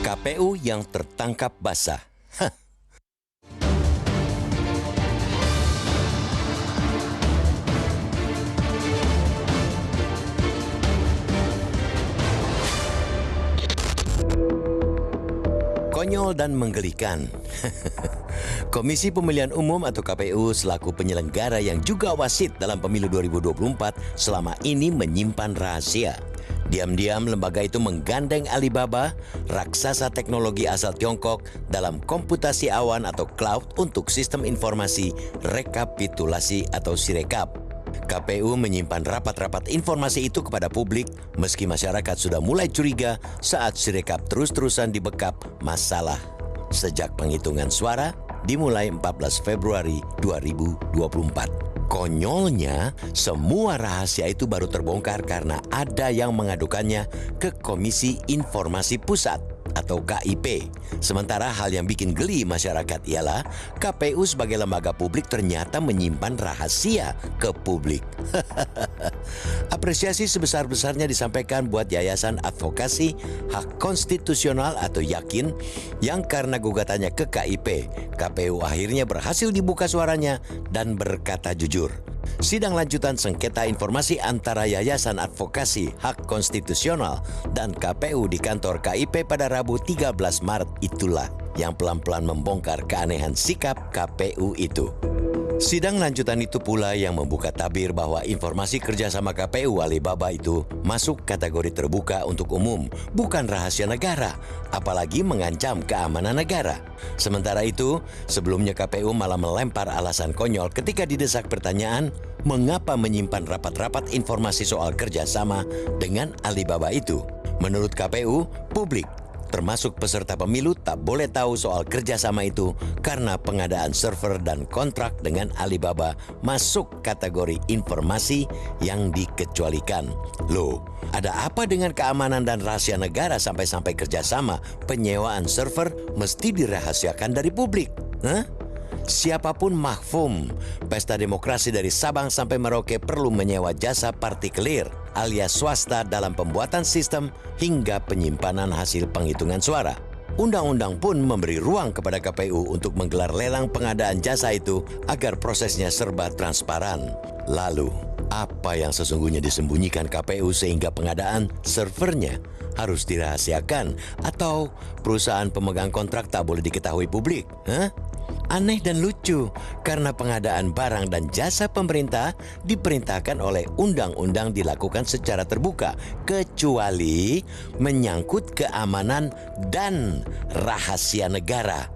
KPU yang tertangkap basah. Konyol dan menggelikan. Komisi Pemilihan Umum atau KPU selaku penyelenggara yang juga wasit dalam pemilu 2024 selama ini menyimpan rahasia. Diam-diam lembaga itu menggandeng Alibaba, raksasa teknologi asal Tiongkok, dalam komputasi awan atau cloud untuk sistem informasi rekapitulasi atau Sirekap. KPU menyimpan rapat-rapat informasi itu kepada publik meski masyarakat sudah mulai curiga saat Sirekap terus-terusan dibekap masalah sejak penghitungan suara dimulai 14 Februari 2024. Konyolnya, semua rahasia itu baru terbongkar karena ada yang mengadukannya ke Komisi Informasi Pusat atau KIP. Sementara hal yang bikin geli masyarakat ialah KPU sebagai lembaga publik ternyata menyimpan rahasia ke publik. Apresiasi sebesar-besarnya disampaikan buat Yayasan Advokasi Hak Konstitusional atau Yakin yang karena gugatannya ke KIP, KPU akhirnya berhasil dibuka suaranya dan berkata jujur. Sidang lanjutan sengketa informasi antara Yayasan Advokasi Hak Konstitusional dan KPU di kantor KIP pada Rabu 13 Maret itulah yang pelan-pelan membongkar keanehan sikap KPU itu. Sidang lanjutan itu pula yang membuka tabir bahwa informasi kerjasama KPU Alibaba itu masuk kategori terbuka untuk umum, bukan rahasia negara, apalagi mengancam keamanan negara. Sementara itu, sebelumnya KPU malah melempar alasan konyol ketika didesak pertanyaan, mengapa menyimpan rapat-rapat informasi soal kerjasama dengan Alibaba itu? Menurut KPU, publik termasuk peserta pemilu tak boleh tahu soal kerjasama itu karena pengadaan server dan kontrak dengan Alibaba masuk kategori informasi yang dikecualikan. Loh, ada apa dengan keamanan dan rahasia negara sampai-sampai kerjasama penyewaan server mesti dirahasiakan dari publik? Siapapun mahfum, pesta demokrasi dari Sabang sampai Merauke perlu menyewa jasa partikelir alias swasta dalam pembuatan sistem hingga penyimpanan hasil penghitungan suara. Undang-undang pun memberi ruang kepada KPU untuk menggelar lelang pengadaan jasa itu agar prosesnya serba transparan. Lalu, apa yang sesungguhnya disembunyikan KPU sehingga pengadaan servernya harus dirahasiakan atau perusahaan pemegang kontrak tak boleh diketahui publik? Aneh dan lucu karena pengadaan barang dan jasa pemerintah diperintahkan oleh undang-undang dilakukan secara terbuka kecuali menyangkut keamanan dan rahasia negara.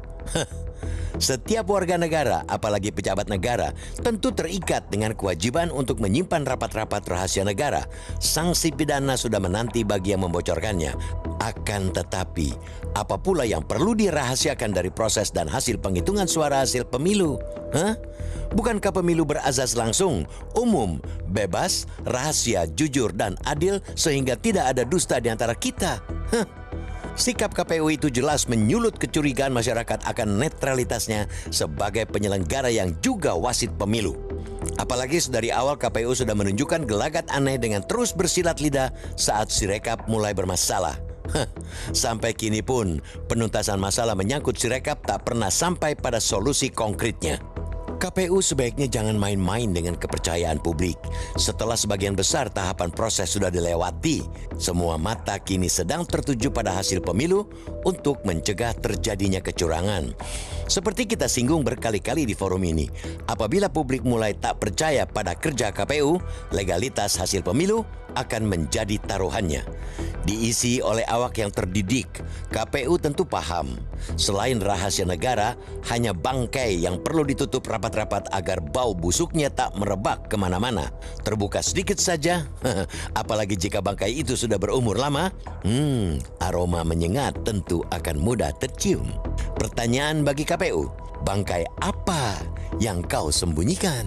Setiap warga negara, apalagi pejabat negara, tentu terikat dengan kewajiban untuk menyimpan rapat-rapat rahasia negara. Sanksi pidana sudah menanti bagi yang membocorkannya. Akan tetapi, apa pula yang perlu dirahasiakan dari proses dan hasil penghitungan suara hasil pemilu? Bukankah pemilu berazas langsung, umum, bebas, rahasia, jujur, dan adil sehingga tidak ada dusta di antara kita? Sikap KPU itu jelas menyulut kecurigaan masyarakat akan netralitasnya sebagai penyelenggara yang juga wasit pemilu. Apalagi dari awal KPU sudah menunjukkan gelagat aneh dengan terus bersilat lidah saat Sirekap mulai bermasalah. Sampai kini pun penuntasan masalah menyangkut Sirekap tak pernah sampai pada solusi konkretnya. KPU sebaiknya jangan main-main dengan kepercayaan publik. Setelah sebagian besar tahapan proses sudah dilewati, semua mata kini sedang tertuju pada hasil pemilu untuk mencegah terjadinya kecurangan. Seperti kita singgung berkali-kali di forum ini, apabila publik mulai tak percaya pada kerja KPU, legalitas hasil pemilu akan menjadi taruhannya. Diisi oleh awak yang terdidik, KPU tentu paham. Selain rahasia negara, hanya bangkai yang perlu ditutup rapat-rapat agar bau busuknya tak merebak kemana-mana. Terbuka sedikit saja, apalagi jika bangkai itu sudah berumur lama, aroma menyengat tentu akan mudah tercium. Pertanyaan bagi KPU, bangkai apa yang kau sembunyikan?